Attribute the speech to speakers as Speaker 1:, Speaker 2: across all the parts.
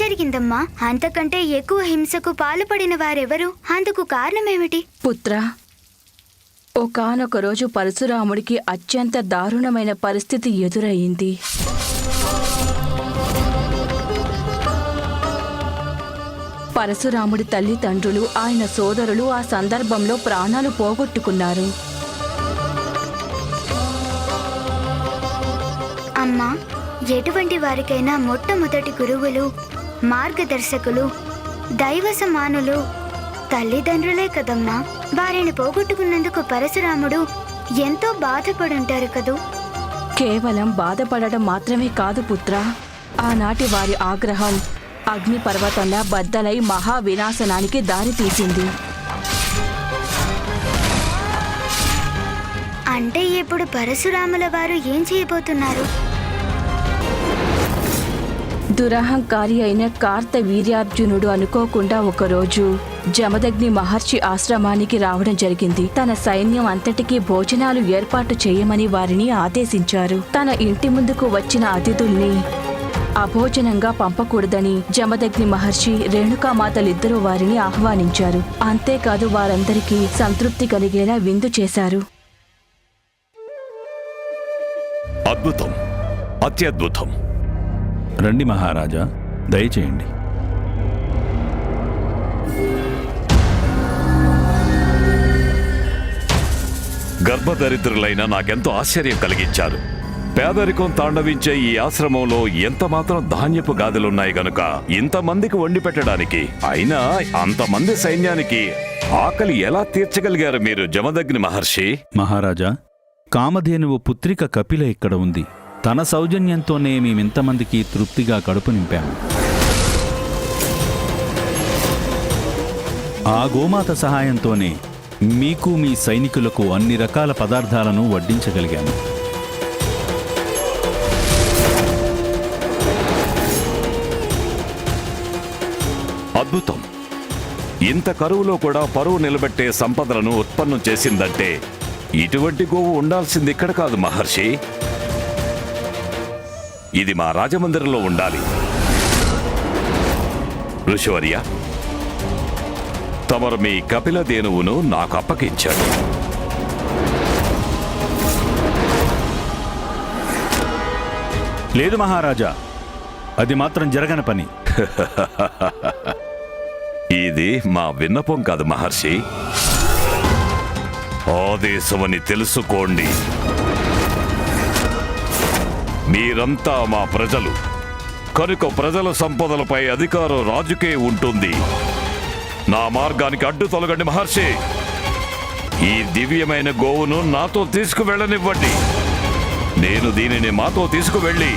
Speaker 1: జరిగిందమ్మా? అంతకంటే ఎక్కువ హింసకు పాల్పడిన వారెవరు? అందుకు కారణమేమిటి?
Speaker 2: పుత్రా, ఒకానొక రోజు పరశురాముడికి అత్యంత దారుణమైన పరిస్థితి ఎదురయ్యింది. పరశురాముడి తల్లిదండ్రులు, ఆయన సోదరులు ఆ సందర్భంలో ప్రాణాలు పోగొట్టుకున్నారు.
Speaker 1: అమ్మా, ఎటువంటి వారికైనా మొట్టమొదటి గురువులు, మార్గదర్శకులు, దైవ సమానులు తల్లిదండ్రులే కదమ్మా. వారిని పోగొట్టుకున్నందుకు పరశురాముడు ఎంతో బాధపడుంటారు కదూ.
Speaker 2: కేవలం బాధపడడం మాత్రమే కాదు పుత్రా, ఆనాటి వారి ఆగ్రహం అగ్నిపర్వతంలా బద్దలై మహా వినాశనానికి దారితీసింది.
Speaker 1: అంటే ఇప్పుడు పరశురాముల వారు ఏం చేయబోతున్నారు?
Speaker 2: దురహంకారి అయిన కార్తవీర్యార్జునుడు అనుకోకుండా ఒకరోజు జమదగ్ని మహర్షి ఆశ్రమానికి రావడం జరిగింది. తన సైన్యం అంతటికీ భోజనాలు ఏర్పాటు చేయమని వారిని ఆదేశించారు. తన ఇంటి ముందుకు వచ్చిన అతిథుల్ని అభోజనంగా పంపకూడదని జమదగ్ని మహర్షి, రేణుకామాతలిద్దరూ వారిని ఆహ్వానించారు. అంతేకాదు, వారందరికీ సంతృప్తి కలిగేలా విందు చేశారు.
Speaker 3: అద్భుతం, అత్యద్భుతం.
Speaker 4: రండి మహారాజా, దయచేయండి.
Speaker 3: గర్భదరిద్రులైన నాకెంతో ఆశ్చర్యం కలిగించారు. పేదరికం తాండవించే ఈ ఆశ్రమంలో ఎంత మాత్రం ధాన్యపు గాదులున్నాయి గనుక ఇంతమందికి వండి పెట్టడానికి, అయినా అంతమంది సైన్యానికి ఆకలి ఎలా తీర్చగలిగారు మీరు జమదగ్ని మహర్షి?
Speaker 4: మహారాజా, కామధేనువు పుత్రిక కపిల ఇక్కడ ఉంది. తన సౌజన్యంతోనే మేమింతమందికి తృప్తిగా కడుపు నింపాము. ఆ గోమాత సహాయంతోనే మీకు, మీ సైనికులకు అన్ని రకాల పదార్థాలను వడ్డించగలిగాము.
Speaker 3: అద్భుతం. ఇంత కరువులో కూడా పరువు నిలబెట్టే సంపదలను ఉత్పన్నం చేసిందంటే ఇటువంటి గోవు ఉండాల్సింది ఇక్కడ కాదు మహర్షి. ఇది మా రాజమందిరంలో ఉండాలి. ఋషివర్య, తమరు మీ కపిల ధేనువును నాకు అప్పగించాడు.
Speaker 4: లేదు మహారాజా, అది మాత్రం జరగని పని.
Speaker 3: ఇది మా విన్నపం కాదు మహర్షి, ఆదేశమని తెలుసుకోండి. మీరంతా మా ప్రజలు కనుక ప్రజల సంపదలపై అధికారం రాజుకే ఉంటుంది. నా మార్గానికి అడ్డు తొలగండి మహర్షి. ఈ దివ్యమైన గోవును నాతో తీసుకువెళ్ళనివ్వండి. నేను దీనిని మాతో తీసుకువెళ్ళి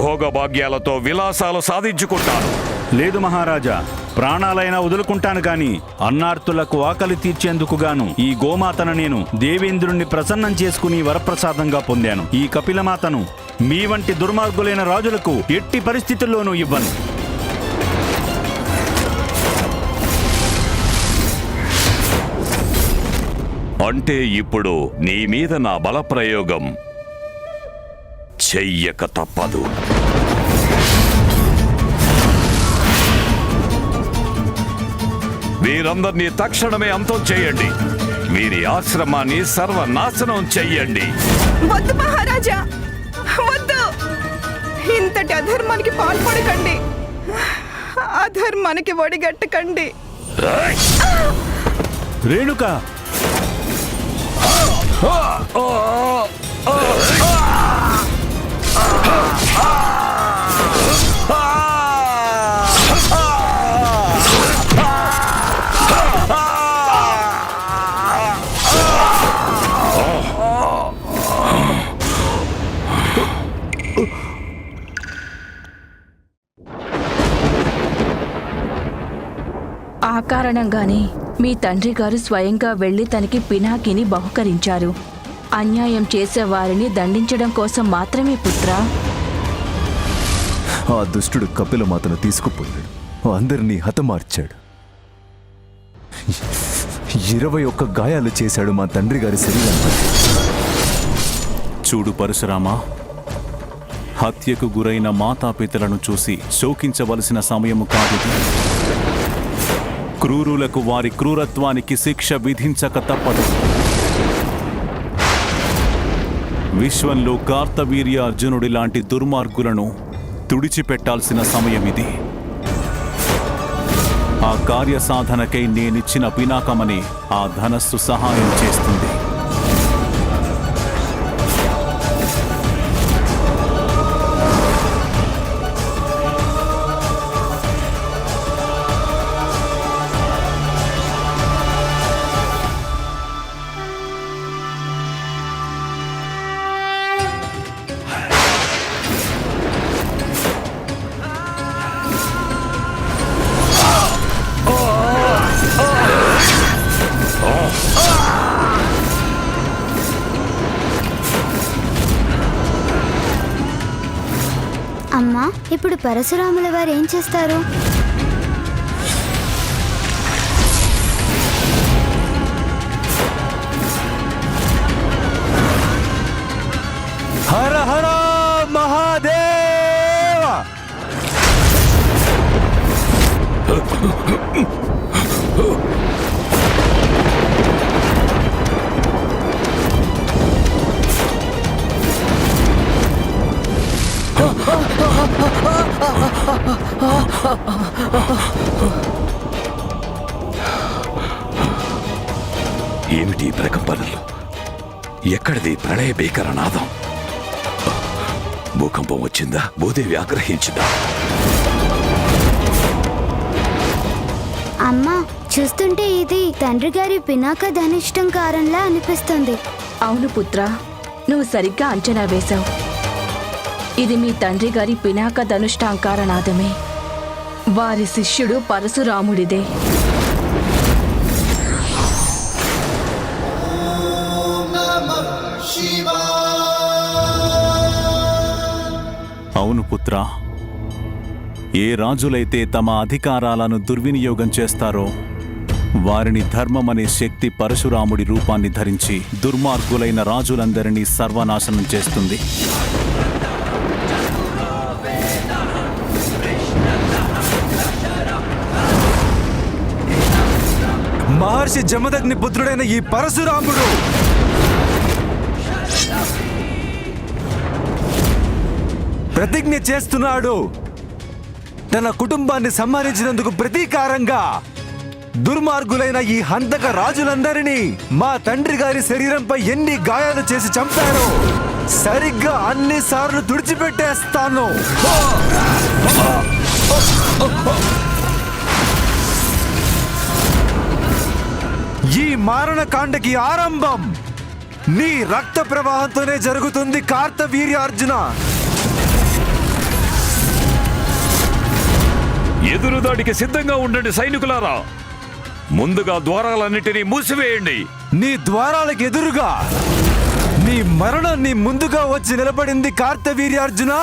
Speaker 3: భోగభాగ్యాలతో విలాసాలు సాధించుకుంటాను.
Speaker 4: లేదు మహారాజా, ప్రాణాలైనా వదులుకుంటాను గాని అన్నార్తులకు ఆకలి తీర్చేందుకు గాను ఈ గోమాతను నేను దేవేంద్రుణ్ణి ప్రసన్నం చేసుకుని వరప్రసాదంగా పొందాను. ఈ కపిలమాతను మీ వంటి దుర్మార్గులైన రాజులకు ఎట్టి పరిస్థితుల్లోనూ ఇవ్వను.
Speaker 3: అంటే ఇప్పుడు నీ మీద నా బలప్రయోగం చెయ్యక తప్పదు. వీరందరినీ తక్షణమే అంతం చేయండి. వీరి ఆశ్రమాన్ని సర్వనాశనం చెయ్యండి.
Speaker 5: వద్దు మహారాజా, వద్దు. ఇంతటి అధర్మానికి పాల్పడకండి, అధర్మానికి ఒడిగట్టకండి.
Speaker 4: రేణుక,
Speaker 2: ఆ కారణంగానే మీ తండ్రి గారు స్వయంగా వెళ్లి తనకి పినాకిని బహుకరించారు. అన్యాయం చేసేవారిని దండించడం కోసం మాత్రమే పుత్రా.
Speaker 6: ఆ దుష్టుడు కపిలమాతను తీసుకుపోయాడు, అందరినీ హతమార్చాడు. 21 గాయాలు చేశాడు మా తండ్రి గారి శరీరంపై.
Speaker 7: చూడు పరశురామా,
Speaker 4: హత్యకు గురైన మాతాపితలను చూసి శోకించవలసిన సమయము కాదిది. క్రూరులకు వారి క్రూరత్వానికి శిక్ష విధించక తప్పదు. విశ్వంలో కార్తవీర్య అర్జునుడి లాంటి దుర్మార్గులను తుడిచిపెట్టాల్సిన సమయమిది. ఆ కార్యసాధనకై నేనిచ్చిన పినాకమని ఆ ధనస్సు సహాయం చేస్తుంది.
Speaker 1: అమ్మా, ఇప్పుడు పరశురాముల వారు ఏం చేస్తారు?
Speaker 6: హర హర మహాదేవ!
Speaker 3: ఏమిటి ప్రకంపనలు? ఎక్కడిది ప్రళయ భీకరనాదం? భూకంపం వచ్చిందా? భూదేవి ఆగ్రహించిందా?
Speaker 1: అమ్మా, చూస్తుంటే ఇది తండ్రి గారి పినాక ధనిష్టంకారంలా అనిపిస్తుంది.
Speaker 2: అవును పుత్ర, నువ్వు సరిగ్గా అంచనా వేశావు. ఇది మీ తండ్రి గారి పినాక ధనుష్టాంకారనాదమే. వారి శిష్యుడు పరశురాముడిదే.
Speaker 4: అవును పుత్ర, ఏ రాజులైతే తమ అధికారాలను దుర్వినియోగం చేస్తారో వారిని ధర్మమనే శక్తి పరశురాముడి రూపాన్ని ధరించి దుర్మార్గులైన రాజులందరినీ సర్వనాశనం చేస్తుంది.
Speaker 6: మహర్షి జమదగ్ని పుత్రుడైన ఈ పరశురాముడు ప్రతిజ్ఞ చేస్తున్నాడు. తన కుటుంబాన్ని సంహరించినందుకు ప్రతీకారంగా దుర్మార్గులైన ఈ హంతక రాజులందరినీ మా తండ్రి గారి శరీరంపై ఎన్ని గాయాలు చేసి చంపారో సరిగ్గా అన్నిసార్లు తుడిచిపెట్టేస్తాను. ఈ మారణకాండకి ఆరంభం నీ రక్త ప్రవాహంతోనే జరుగుతుంది కార్తవీర్య అర్జున.
Speaker 3: ఎదురుదాడికి సిద్ధంగా ఉండండి సైనికులారా. ముందుగా ద్వారాలన్నిటినీ మూసివేయండి.
Speaker 6: నీ ద్వారాలకు ఎదురుగా నీ మరణాన్ని ముందుగా వచ్చి నిలబడింది కార్తవీర్య అర్జున.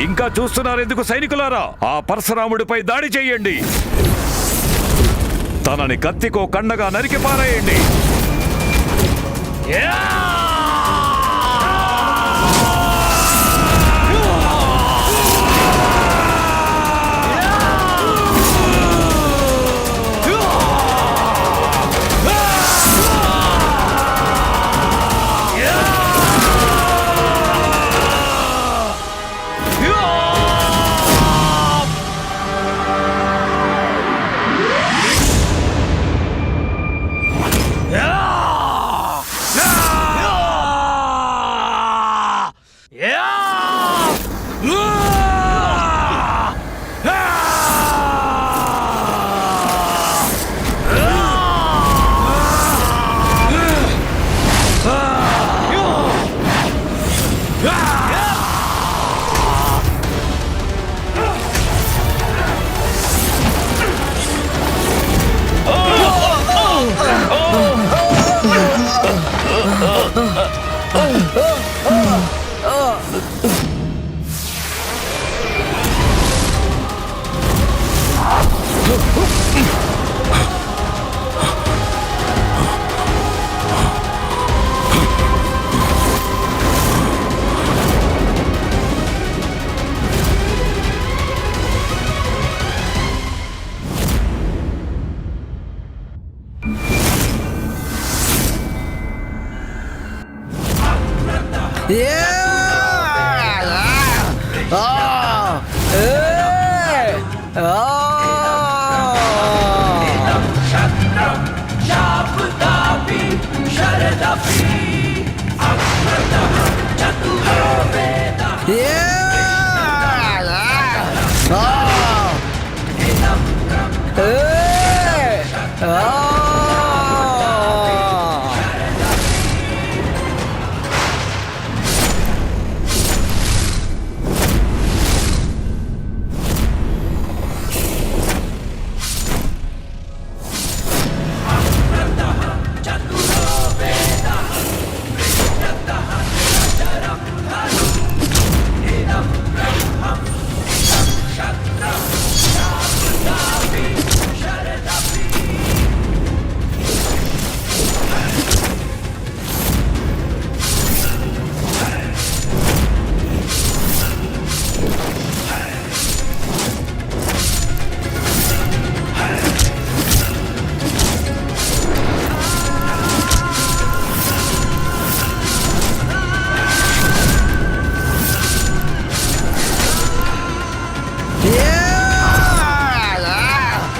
Speaker 3: ఇంకా చూస్తున్నారెందుకు సైనికులారా? ఆ పరశురాముడిపై దాడి చేయండి. తనని కత్తికో కండగా నరికి పారేయండి.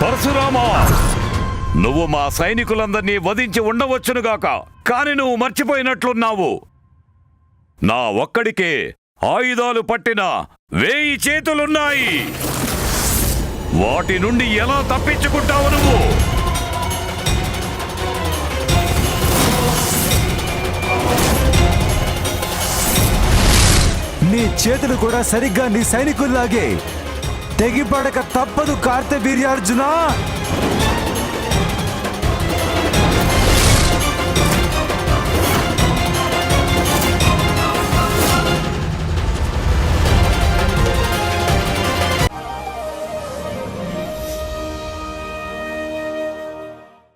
Speaker 3: పరశురామా, నువ్వు మా సైనికులందరినీ వధించి ఉండవచ్చునుగాక, కాని నువ్వు మర్చిపోయినట్లున్నావు. నా ఒక్కడికే ఆయుధాలు పట్టిన 1000 చేతులున్నాయి. వాటి నుండి ఎలా తప్పించుకుంటావు నువ్వు?
Speaker 6: నీ చేతులు కూడా సరిగ్గా నీ సైనికుల్లాగే తెగిపడక తప్పదు కార్తవీర్యార్జున.